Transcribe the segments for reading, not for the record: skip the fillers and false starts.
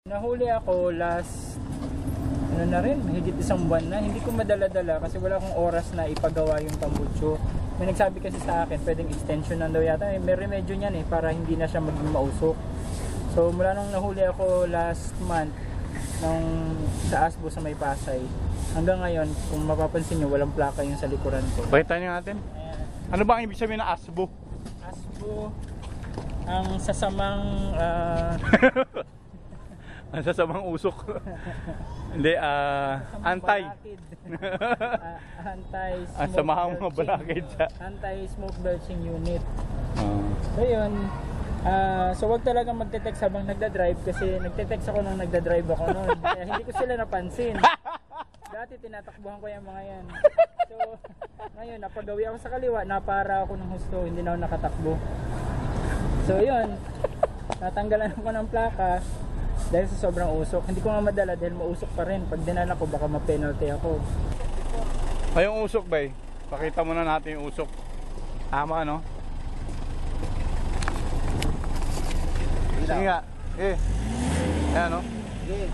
Nahuli ako last ano na rin, mahigit isang buwan na. Hindi ko madala-dala kasi wala akong oras na ipagawa yung tambucho. May nagsabi kasi sa akin, pwedeng extension lang daw yata. May remedyo niyan para hindi na siya maging mausok. So mula nung nahuli ako last month sa Asbo sa May Pasay, hanggang ngayon, kung mapapansin nyo, walang plaka yung sa likuran ko. Pakita nyo natin. Ayan. Ano ba ang ibig sabihin ng Asbo? Asbo, ang sasamang Ang sasamang usok. Hindi, antay. Ang samahang mga balakid sa anti-smoke belching unit. So yun, so wag talaga magte-text habang nagda-drive kasi nagte-text ako nung nagda-drive ako noon. Kaya hindi ko sila napansin. Dati tinatakbuhan ko yung mga yan. So ngayon napagawi ako sa kaliwa, napara ako ng husto, hindi na ako nakatakbo. So yun, natanggalan ako ng plaka dahil sa sobrang usok. Hindi ko nga madala dahil mausok pa rin. Pag dinala ko baka ma-penalty ako. Ay, yung usok bay, pakita muna natin yung usok. Tama no? Sige nga. Ayan no? Sige.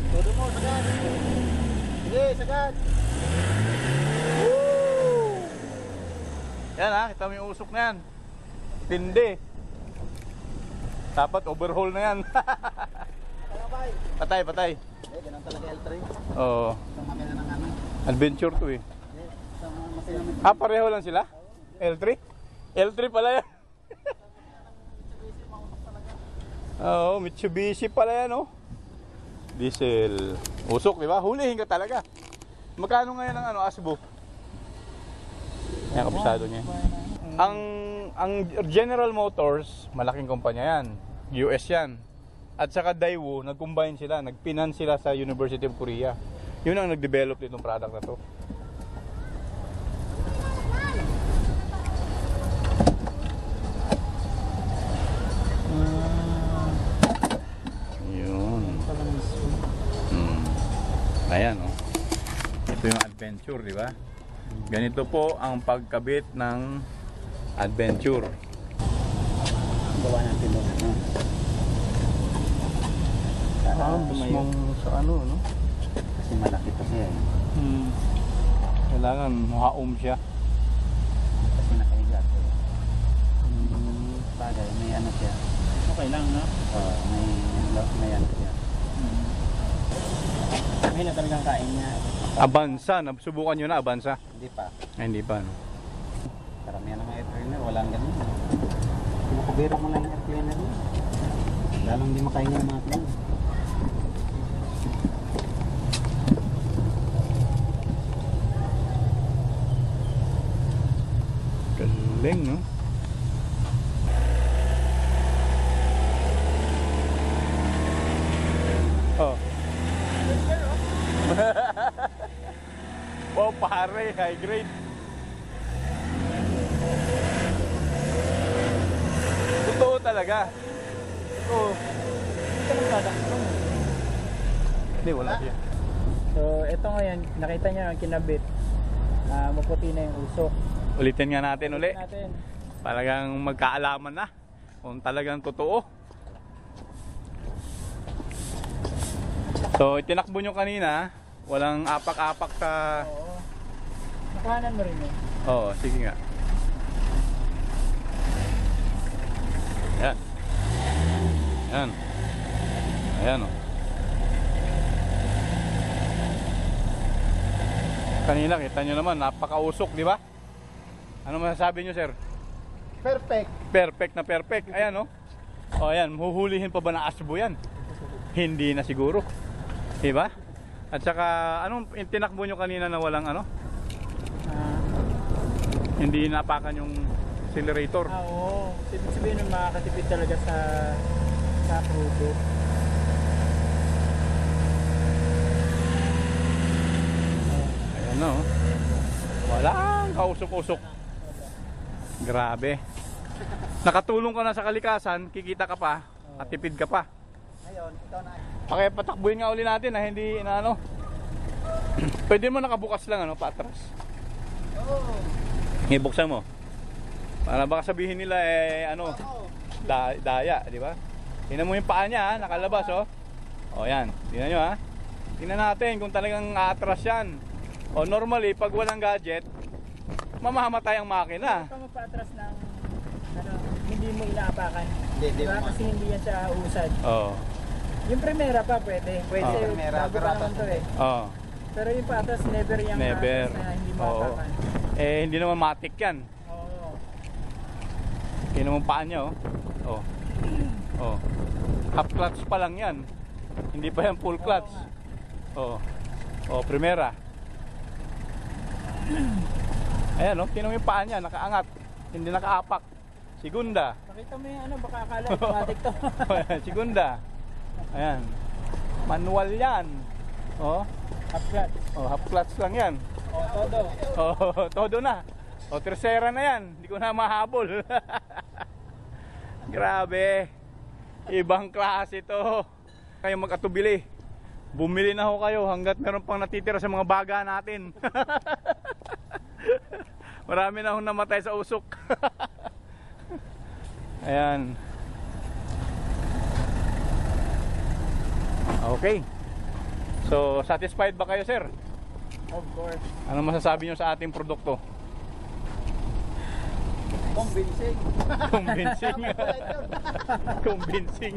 Todo mo, sagad. Sige, sagad. Woo! Yan ha, kita mo yung usok na yan. Tindi. Dapat overhaul na yan. Patay, patay. Ganun talaga L3. Oo. Sumami na ng ano. Adventure to eh. Pareho lang sila? L3? L3 pala yan. Oo, Mitsubishi pala yan oh. Diesel. Usok, di ba? Hulihin ka talaga. Magkano ngayon ang Asbo? Yan, kapisado niya. Ang General Motors, malaking kumpanya yan. US yan. At saka Daewoo, nag-combine sila, nagpinan sila sa University of Korea. Yun ang nag-develop nitong product na to. Yun. Ayan oh. Ito yung Adventure, di ba? Ganito po ang pagkabit ng Adventure. Gawa natin doon. Mismong sa ano, no? Kasi malaki to siya. Kailangan mahaom siya. Kasi nakahiga to. Bagay, may ano siya. Okay lang, no? May ano siya. May na talagang kain niya. Avanza, nasubukan nyo na Avanza? Hindi pa. Ay, hindi pa, no? Karamihan ng air cleaner, walang ganun. Pinakubira mo lang yung air cleaner mo. Lalong hindi makahinga ng mga cleaner. Galing, no? Oh. Oh, pare, high grade. Totoo talaga. Oo. Ito lang product mo. Hindi, wala siya. So, ito ngayon, nakita nyo ang kinabit. Maputi na yung usok. Ulitin nga natin uli. Natin. Talagang magkaalaman na kung talagang totoo. So, itinakbo nyo kanina, walang apak-apak sa... Oo. Nakahanan mo rin yun. Oo, sige nga. Ayan. Ayan. Ayan o. Kanina, kita nyo naman, napakausok, di ba? Ano masasabi nyo, sir? Perfect. Perfect na perfect. Ayan o. O, ayan, huhulihin pa ba na Asbo yan? Hindi na siguro. Diba? At saka, anong tinakbo nyo kanina na walang ano? Hindi napakan yung accelerator. Oo. Ibig sabihin nun makakatipid talaga sa crudo. Ayan o. Walang kausok-usok. Grabe. Nakatulong ka na sa kalikasan, kikita ka pa, at tipid ka pa. Ngayon, ikaw na. Okay, patakbuhin nga uli natin na hindi na ano. Pwede mo nakabukas lang ano, paatras. Oo. Ibuksan mo. Para baka sabihin nila ano, daya, di ba? Tingnan mo yung paa niya, nakalabas oh. O yan, tingnan nyo ha. Tingnan natin kung talagang atras yan. O normally, pag walang gadget, mamamatay ang makina. Kung magpa-atras ng hindi mo inaapakan. Hindi Diba? mo. Kasi hindi yan siya usad. Oo. Yung primera pa pwede. Pwede, Kasi primera, bago pero pa naman to eh. Oo. Pero yung patas, never yung Never. patas na hindi mo Oo. apakan. Eh, hindi naman matik yan. Oo. Hindi naman paa niya, oh. Oh. Oh. Half clutch pa lang yan. Hindi pa yan full clutch. Oh. Oh, primera. Ayan, oh. Tingnan mo yung paa niya, nakaangat. Hindi nakaapak. Segunda. Pakita mo yung baka akala automatic to. Segunda. Ayan. Manual yan. Oh. Half clutch. Oh, half clutch lang yan. Todo. Oh, todo na. Oh, tercera na yan. Hindi ko na mahabol. Grabe. Ibang klase to. Kayo mag-atubili. Bumili na ho kayo hanggat meron pang natitira sa mga baga natin. Marami na akong namatay sa usok. Ayan. Okay. So, satisfied ba kayo, sir? Of course. Ano masasabi nyo sa ating produkto? Convincing. Convincing. Convincing.